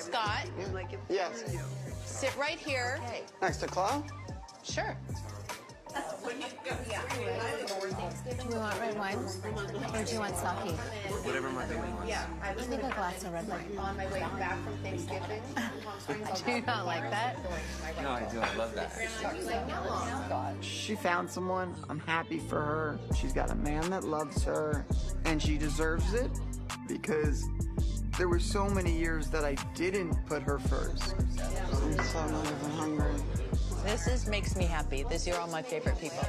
Scott. Yes. Sit right here. Next to Chloe? Sure. Do you want red wine? Or do you want sake? Whatever my family wants. I think a glass of red wine. On my way back from Thanksgiving. Do you not like that? No, I do. I love that. She found someone. I'm happy for her. She's got a man that loves her, and she deserves it because there were so many years that I didn't put her first. I'm so not even hungry. This makes me happy. You're all my favorite people.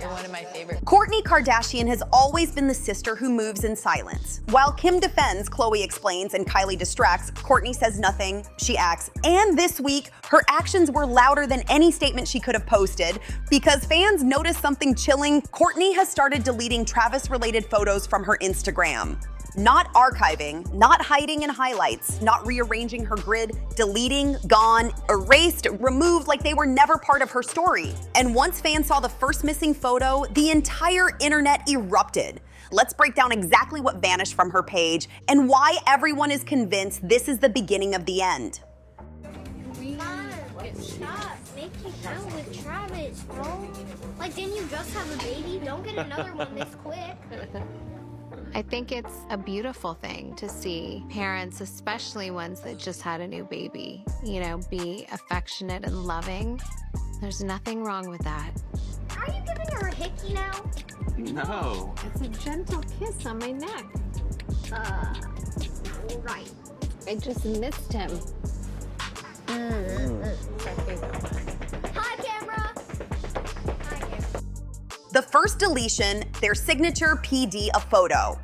You're one of my favorite. Kourtney Kardashian has always been the sister who moves in silence. While Kim defends, Khloe explains, and Kylie distracts, Kourtney says nothing, she acts. And this week, her actions were louder than any statement she could have posted. Because fans noticed something chilling, Kourtney has started deleting Travis-related photos from her Instagram. Not archiving, not hiding in highlights, not rearranging her grid, deleting, gone, erased, removed like they were never part of her story. And once fans saw the first missing photo, the entire internet erupted. Let's break down exactly what vanished from her page and why everyone is convinced this is the beginning of the end. Mom, stop making out with Travis, bro. Like, didn't you just have a baby? Don't get another one this quick. I think it's a beautiful thing to see parents, especially ones that just had a new baby, be affectionate and loving. There's nothing wrong with that. Are you giving her a hickey now? No. It's a gentle kiss on my neck. Right. I just missed him. Hi, camera. Hi, camera. The first deletion, their signature PD a photo.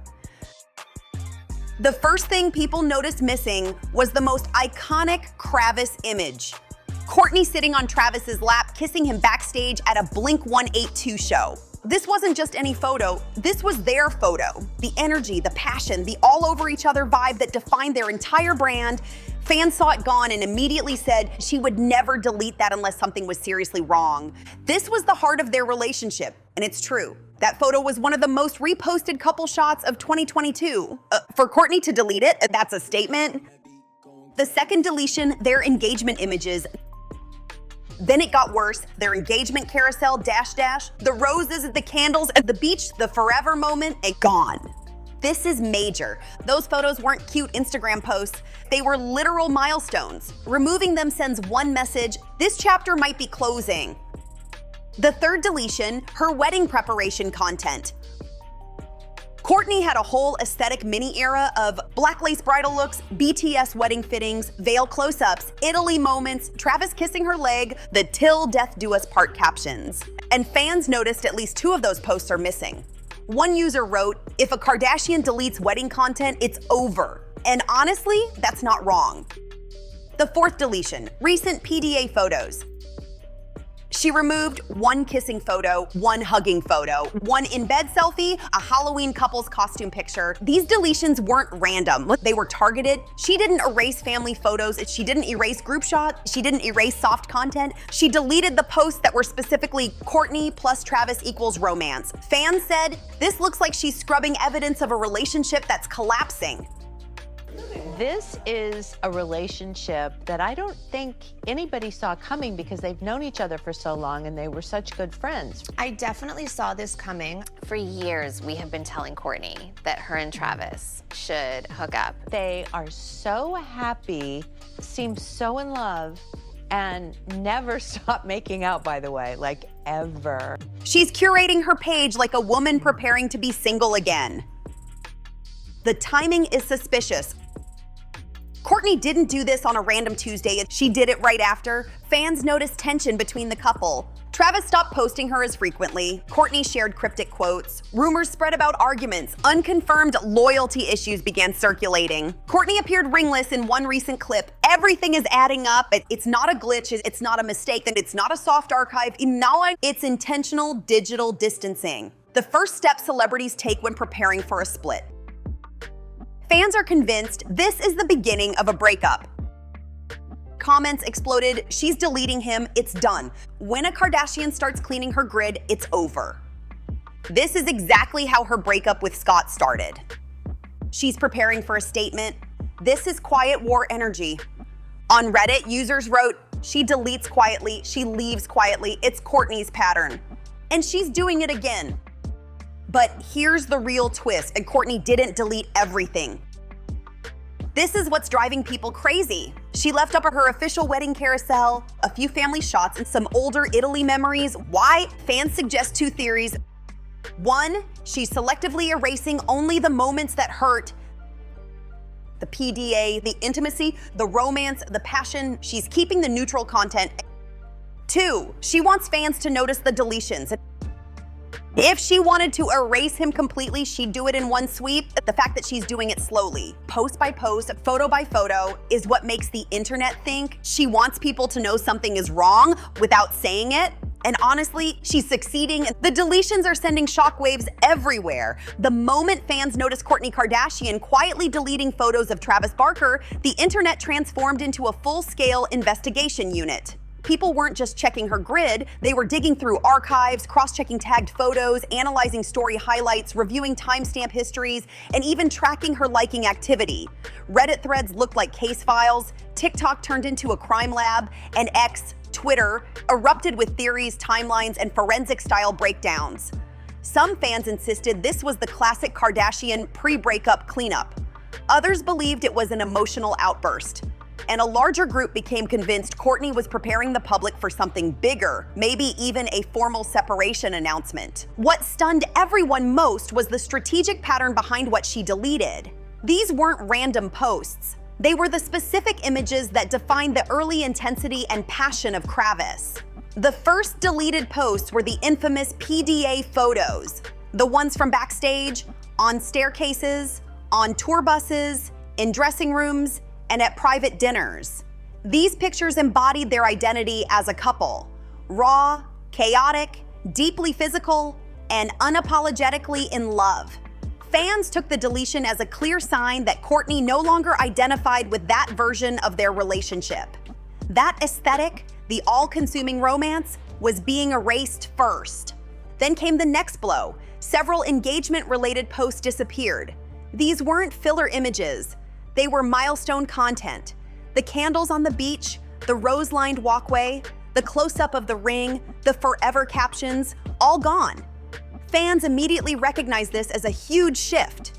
The first thing people noticed missing was the most iconic Kravis image. Kourtney sitting on Travis's lap, kissing him backstage at a Blink-182 show. This wasn't just any photo, this was their photo. The energy, the passion, the all over each other vibe that defined their entire brand. Fans saw it gone and immediately said she would never delete that unless something was seriously wrong. This was the heart of their relationship, and it's true. That photo was one of the most reposted couple shots of 2022. For Kourtney to delete it, that's a statement. The second deletion, their engagement images. Then it got worse, their engagement carousel, the roses, the candles at the beach, the forever moment, gone. This is major. Those photos weren't cute Instagram posts. They were literal milestones. Removing them sends one message: this chapter might be closing. The third deletion, her wedding preparation content. Kourtney had a whole aesthetic mini era of black lace bridal looks, BTS wedding fittings, veil close-ups, Italy moments, Travis kissing her leg, the "till death do us part" captions. And fans noticed at least 2 of those posts are missing. One user wrote, "If a Kardashian deletes wedding content, it's over." And honestly, that's not wrong. The fourth deletion, recent PDA photos. She removed 1 kissing photo, 1 hugging photo, 1 in-bed selfie, a Halloween couple's costume picture. These deletions weren't random. They were targeted. She didn't erase family photos. She didn't erase group shots. She didn't erase soft content. She deleted the posts that were specifically Kourtney plus Travis equals romance. Fans said, this looks like she's scrubbing evidence of a relationship that's collapsing. This is a relationship that I don't think anybody saw coming because they've known each other for so long and they were such good friends. I definitely saw this coming. For years, we have been telling Kourtney that her and Travis should hook up. They are so happy, seem so in love, and never stop making out, by the way, like ever. She's curating her page like a woman preparing to be single again. The timing is suspicious. Kourtney didn't do this on a random Tuesday. She did it right after. Fans noticed tension between the couple. Travis stopped posting her as frequently. Kourtney shared cryptic quotes. Rumors spread about arguments. Unconfirmed loyalty issues began circulating. Kourtney appeared ringless in one recent clip. Everything is adding up. It's not a glitch. It's not a mistake. And it's not a soft archive. It's intentional digital distancing. The first step celebrities take when preparing for a split. Fans are convinced this is the beginning of a breakup. Comments exploded, she's deleting him, it's done. When a Kardashian starts cleaning her grid, it's over. This is exactly how her breakup with Scott started. She's preparing for a statement. This is quiet war energy. On Reddit, users wrote, "She deletes quietly, she leaves quietly, it's Kourtney's pattern." And she's doing it again. But here's the real twist, and Kourtney didn't delete everything. This is what's driving people crazy. She left up her official wedding carousel, a few family shots, and some older Italy memories. Why? Fans suggest two theories. One, she's selectively erasing only the moments that hurt. The PDA, the intimacy, the romance, the passion. She's keeping the neutral content. Two, she wants fans to notice the deletions. If she wanted to erase him completely, she'd do it in one sweep. The fact that she's doing it slowly, post by post, photo by photo, is what makes the internet think she wants people to know something is wrong without saying it. And honestly, she's succeeding. The deletions are sending shockwaves everywhere. The moment fans noticed Kourtney Kardashian quietly deleting photos of Travis Barker, the internet transformed into a full-scale investigation unit. People weren't just checking her grid, they were digging through archives, cross-checking tagged photos, analyzing story highlights, reviewing timestamp histories, and even tracking her liking activity. Reddit threads looked like case files, TikTok turned into a crime lab, and X, Twitter, erupted with theories, timelines, and forensic-style breakdowns. Some fans insisted this was the classic Kardashian pre-breakup cleanup. Others believed it was an emotional outburst. And a larger group became convinced Kourtney was preparing the public for something bigger, maybe even a formal separation announcement. What stunned everyone most was the strategic pattern behind what she deleted. These weren't random posts. They were the specific images that defined the early intensity and passion of Kravis. The first deleted posts were the infamous PDA photos, the ones from backstage, on staircases, on tour buses, in dressing rooms, and at private dinners. These pictures embodied their identity as a couple: raw, chaotic, deeply physical, and unapologetically in love. Fans took the deletion as a clear sign that Kourtney no longer identified with that version of their relationship. That aesthetic, the all-consuming romance, was being erased first. Then came the next blow. Several engagement-related posts disappeared. These weren't filler images. They were milestone content. The candles on the beach, the rose-lined walkway, the close-up of the ring, the forever captions, all gone. Fans immediately recognized this as a huge shift.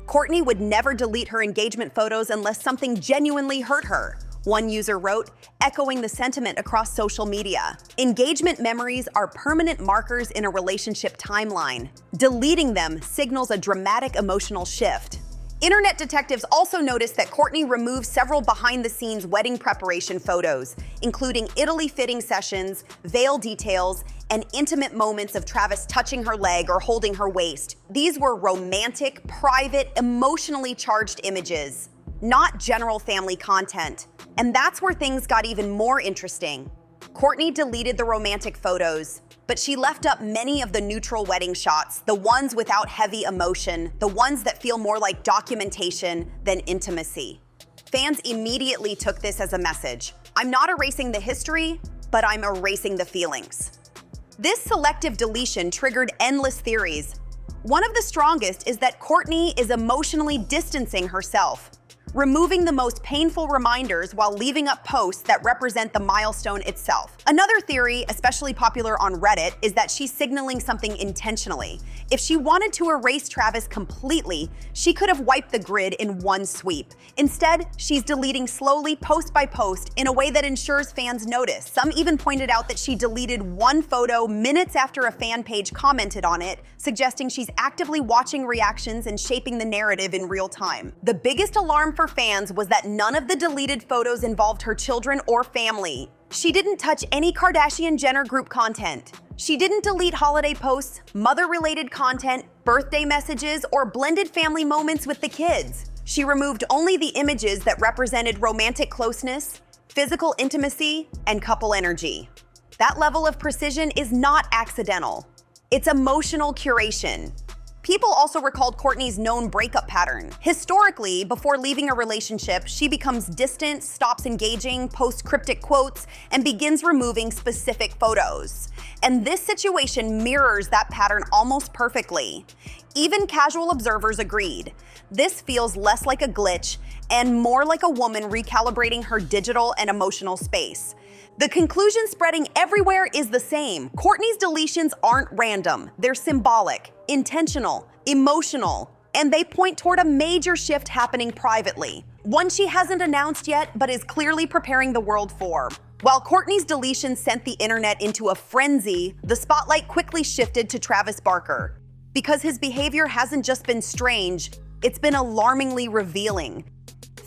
Kourtney would never delete her engagement photos unless something genuinely hurt her, one user wrote, echoing the sentiment across social media. Engagement memories are permanent markers in a relationship timeline. Deleting them signals a dramatic emotional shift. Internet detectives also noticed that Kourtney removed several behind-the-scenes wedding preparation photos, including Italy fitting sessions, veil details, and intimate moments of Travis touching her leg or holding her waist. These were romantic, private, emotionally charged images, not general family content. And that's where things got even more interesting. Kourtney deleted the romantic photos, but she left up many of the neutral wedding shots, the ones without heavy emotion, the ones that feel more like documentation than intimacy. Fans immediately took this as a message. I'm not erasing the history, but I'm erasing the feelings. This selective deletion triggered endless theories. One of the strongest is that Kourtney is emotionally distancing herself, removing the most painful reminders while leaving up posts that represent the milestone itself. Another theory, especially popular on Reddit, is that she's signaling something intentionally. If she wanted to erase Travis completely, she could have wiped the grid in one sweep. Instead, she's deleting slowly, post by post, in a way that ensures fans notice. Some even pointed out that she deleted one photo minutes after a fan page commented on it, suggesting she's actively watching reactions and shaping the narrative in real time. The biggest alarm for fans was that none of the deleted photos involved her children or family. She didn't touch any Kardashian-Jenner group content. She didn't delete holiday posts, mother-related content, birthday messages, or blended family moments with the kids. She removed only the images that represented romantic closeness, physical intimacy, and couple energy. That level of precision is not accidental. It's emotional curation. People also recalled Kourtney's known breakup pattern. Historically, before leaving a relationship, she becomes distant, stops engaging, posts cryptic quotes, and begins removing specific photos. And this situation mirrors that pattern almost perfectly. Even casual observers agreed. This feels less like a glitch and more like a woman recalibrating her digital and emotional space. The conclusion spreading everywhere is the same. Kourtney's deletions aren't random. They're symbolic, intentional, emotional, and they point toward a major shift happening privately. One she hasn't announced yet, but is clearly preparing the world for. While Kourtney's deletion sent the internet into a frenzy, the spotlight quickly shifted to Travis Barker. Because his behavior hasn't just been strange, it's been alarmingly revealing.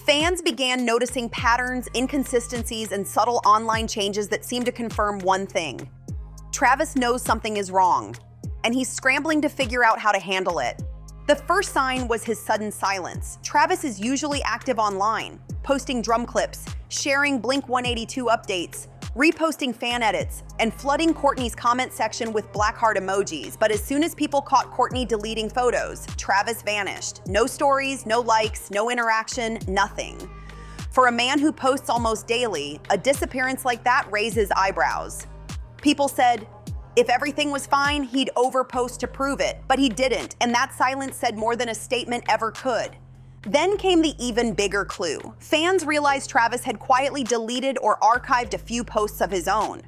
Fans began noticing patterns, inconsistencies, and subtle online changes that seem to confirm one thing. Travis knows something is wrong, and he's scrambling to figure out how to handle it. The first sign was his sudden silence. Travis is usually active online, posting drum clips, sharing Blink-182 updates, reposting fan edits, and flooding Kourtney's comment section with black heart emojis. But as soon as people caught Kourtney deleting photos, Travis vanished. No stories, no likes, no interaction, nothing. For a man who posts almost daily, a disappearance like that raises eyebrows. People said, if everything was fine, he'd overpost to prove it, but he didn't, and that silence said more than a statement ever could. Then came the even bigger clue. Fans realized Travis had quietly deleted or archived a few posts of his own.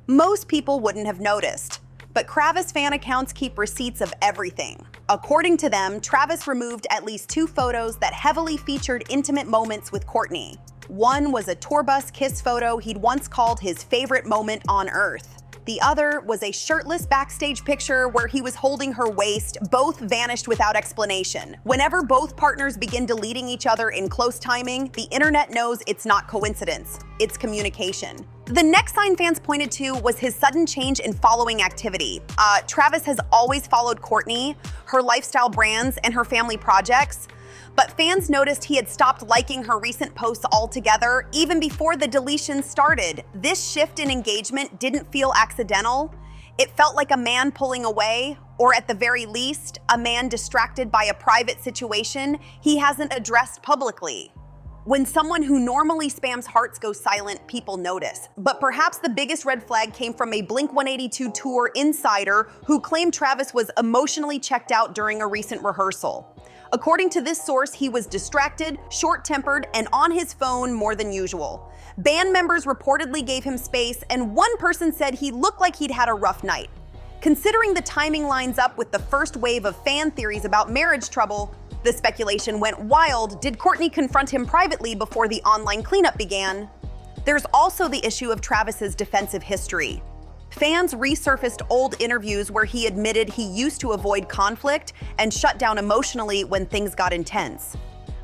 Most people wouldn't have noticed, but Kravis fan accounts keep receipts of everything. According to them, Travis removed at least 2 photos that heavily featured intimate moments with Kourtney. One was a tour bus kiss photo he'd once called his favorite moment on Earth. The other was a shirtless backstage picture where he was holding her waist. Both vanished without explanation. Whenever both partners begin deleting each other in close timing, the internet knows it's not coincidence, it's communication. The next sign fans pointed to was his sudden change in following activity. Travis has always followed Kourtney, her lifestyle brands, and her family projects. But fans noticed he had stopped liking her recent posts altogether, even before the deletion started. This shift in engagement didn't feel accidental. It felt like a man pulling away, or at the very least, a man distracted by a private situation he hasn't addressed publicly. When someone who normally spams hearts goes silent, people notice. But perhaps the biggest red flag came from a Blink-182 tour insider who claimed Travis was emotionally checked out during a recent rehearsal. According to this source, he was distracted, short-tempered, and on his phone more than usual. Band members reportedly gave him space, and one person said he looked like he'd had a rough night. Considering the timing lines up with the first wave of fan theories about marriage trouble, the speculation went wild. Did Kourtney confront him privately before the online cleanup began? There's also the issue of Travis's defensive history. Fans resurfaced old interviews where he admitted he used to avoid conflict and shut down emotionally when things got intense.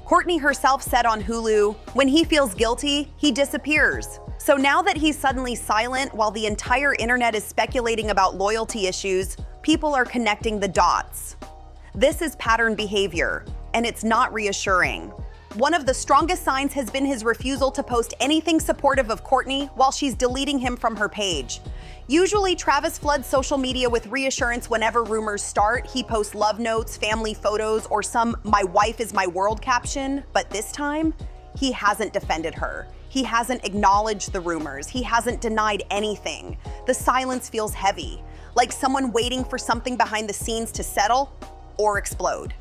Kourtney herself said on Hulu, when he feels guilty, he disappears. So now that he's suddenly silent while the entire internet is speculating about loyalty issues, people are connecting the dots. This is pattern behavior, and it's not reassuring. One of the strongest signs has been his refusal to post anything supportive of Kourtney while she's deleting him from her page. Usually, Travis floods social media with reassurance whenever rumors start. He posts love notes, family photos, or some "my wife is my world" caption. But this time, he hasn't defended her. He hasn't acknowledged the rumors. He hasn't denied anything. The silence feels heavy, like someone waiting for something behind the scenes to settle or explode.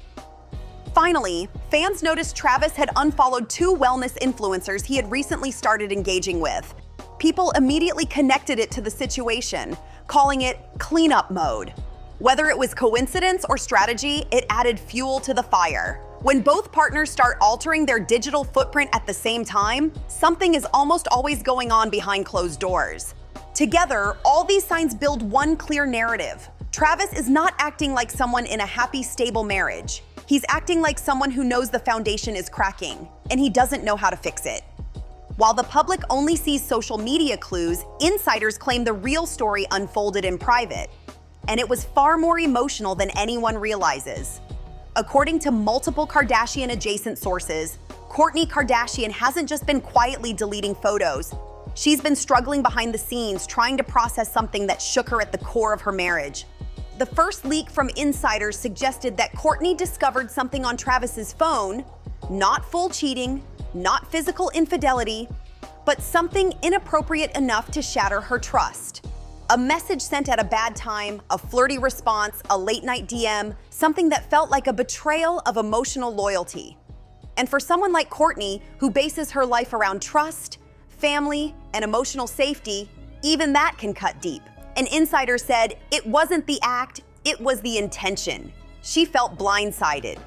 Finally, fans noticed Travis had unfollowed 2 wellness influencers he had recently started engaging with. People immediately connected it to the situation, calling it cleanup mode. Whether it was coincidence or strategy, it added fuel to the fire. When both partners start altering their digital footprint at the same time, something is almost always going on behind closed doors. Together, all these signs build one clear narrative. Travis is not acting like someone in a happy, stable marriage. He's acting like someone who knows the foundation is cracking, and he doesn't know how to fix it. While the public only sees social media clues, insiders claim the real story unfolded in private. And it was far more emotional than anyone realizes. According to multiple Kardashian-adjacent sources, Kourtney Kardashian hasn't just been quietly deleting photos. She's been struggling behind the scenes, trying to process something that shook her at the core of her marriage. The first leak from insiders suggested that Kourtney discovered something on Travis's phone, not full cheating, not physical infidelity, but something inappropriate enough to shatter her trust. A message sent at a bad time, a flirty response, a late-night DM, something that felt like a betrayal of emotional loyalty. And for someone like Kourtney, who bases her life around trust, family, and emotional safety, even that can cut deep. An insider said it wasn't the act, it was the intention. She felt blindsided.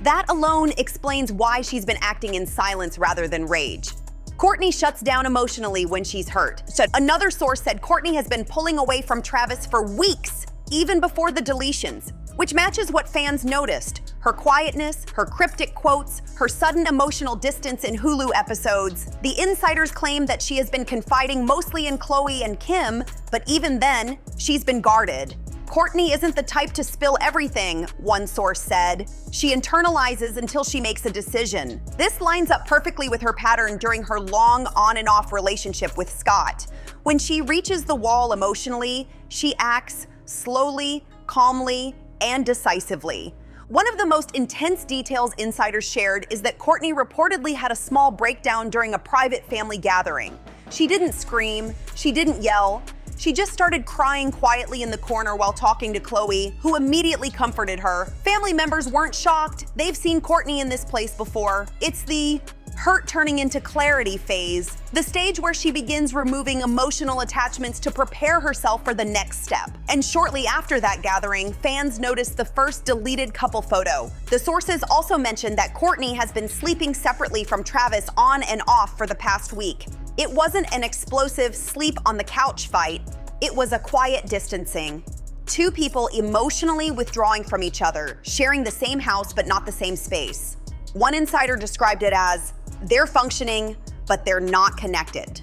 That alone explains why she's been acting in silence rather than rage. Kourtney shuts down emotionally when she's hurt. Another source said Kourtney has been pulling away from Travis for weeks, even before the deletions, which matches what fans noticed. Her quietness, her cryptic quotes, her sudden emotional distance in Hulu episodes. The insiders claim that she has been confiding mostly in Khloe and Kim, but even then, she's been guarded. Kourtney isn't the type to spill everything, one source said. She internalizes until she makes a decision. This lines up perfectly with her pattern during her long on and off relationship with Scott. When she reaches the wall emotionally, she acts slowly, calmly, and decisively. One of the most intense details insiders shared is that Kourtney reportedly had a small breakdown during a private family gathering. She didn't scream, she didn't yell. She just started crying quietly in the corner while talking to Khloe, who immediately comforted her. Family members weren't shocked. They've seen Kourtney in this place before. It's the hurt turning into clarity phase, the stage where she begins removing emotional attachments to prepare herself for the next step. And shortly after that gathering, fans noticed the first deleted couple photo. The sources also mentioned that Kourtney has been sleeping separately from Travis on and off for the past week. It wasn't an explosive sleep on the couch fight, it was a quiet distancing. Two people emotionally withdrawing from each other, sharing the same house but not the same space. One insider described it as, they're functioning, but they're not connected.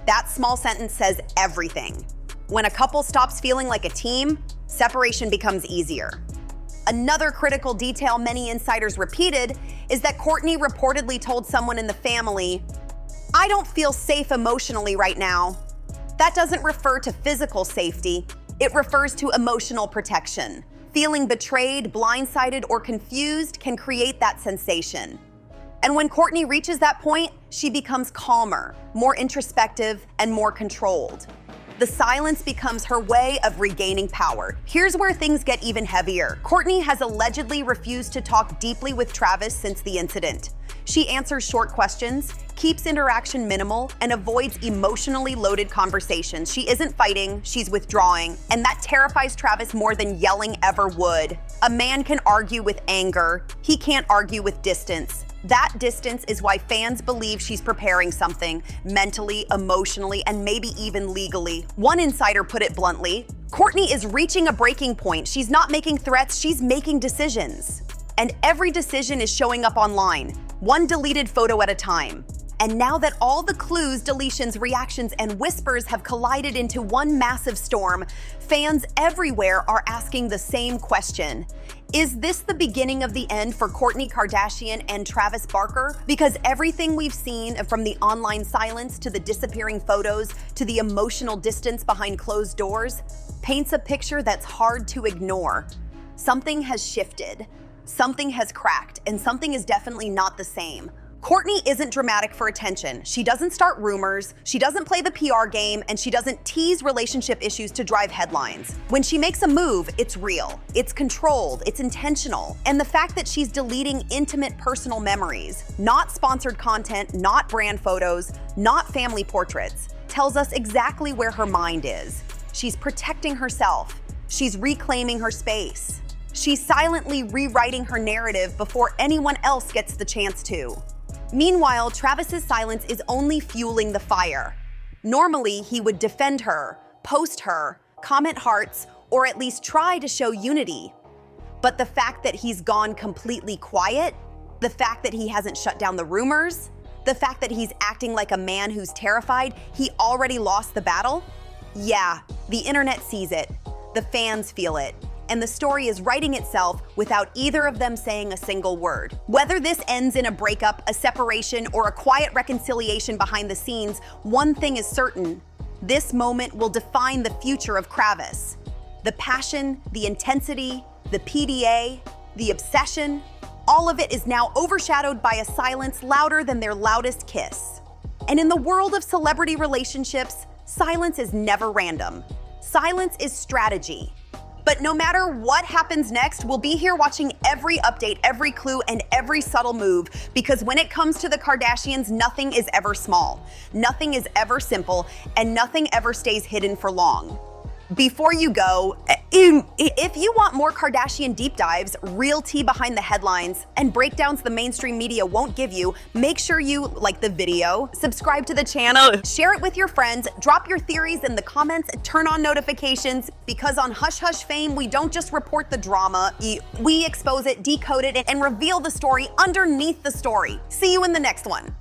That small sentence says everything. When a couple stops feeling like a team, separation becomes easier. Another critical detail many insiders repeated is that Kourtney reportedly told someone in the family, "I don't feel safe emotionally right now." That doesn't refer to physical safety, it refers to emotional protection. Feeling betrayed, blindsided, or confused can create that sensation. And when Kourtney reaches that point, she becomes calmer, more introspective, and more controlled. The silence becomes her way of regaining power. Here's where things get even heavier. Kourtney has allegedly refused to talk deeply with Travis since the incident. She answers short questions, keeps interaction minimal, and avoids emotionally loaded conversations. She isn't fighting, she's withdrawing, and that terrifies Travis more than yelling ever would. A man can argue with anger, he can't argue with distance. That distance is why fans believe she's preparing something, mentally, emotionally, and maybe even legally. One insider put it bluntly, Kourtney is reaching a breaking point. She's not making threats, she's making decisions. And every decision is showing up online, one deleted photo at a time. And now that all the clues, deletions, reactions, and whispers have collided into one massive storm, fans everywhere are asking the same question. Is this the beginning of the end for Kourtney Kardashian and Travis Barker? Because everything we've seen, from the online silence to the disappearing photos to the emotional distance behind closed doors, paints a picture that's hard to ignore. Something has shifted, something has cracked, and something is definitely not the same. Kourtney isn't dramatic for attention. She doesn't start rumors, she doesn't play the PR game, and she doesn't tease relationship issues to drive headlines. When she makes a move, it's real, it's controlled, it's intentional. And the fact that she's deleting intimate personal memories, not sponsored content, not brand photos, not family portraits, tells us exactly where her mind is. She's protecting herself. She's reclaiming her space. She's silently rewriting her narrative before anyone else gets the chance to. Meanwhile, Travis's silence is only fueling the fire. Normally, he would defend her, post her, comment hearts, or at least try to show unity. But the fact that he's gone completely quiet, the fact that he hasn't shut down the rumors, the fact that he's acting like a man who's terrified he already lost the battle? Yeah, the internet sees it, the fans feel it, and the story is writing itself without either of them saying a single word. Whether this ends in a breakup, a separation, or a quiet reconciliation behind the scenes, one thing is certain: this moment will define the future of Kravis. The passion, the intensity, the PDA, the obsession, all of it is now overshadowed by a silence louder than their loudest kiss. And in the world of celebrity relationships, silence is never random. Silence is strategy. But no matter what happens next, we'll be here watching every update, every clue, and every subtle move, because when it comes to the Kardashians, nothing is ever small, nothing is ever simple, and nothing ever stays hidden for long. Before you go, if you want more Kardashian deep dives, real tea behind the headlines, and breakdowns the mainstream media won't give you, make sure you like the video, subscribe to the channel, share it with your friends, drop your theories in the comments, turn on notifications, because on Hush Hush Fame, we don't just report the drama, we expose it, decode it, and reveal the story underneath the story. See you in the next one.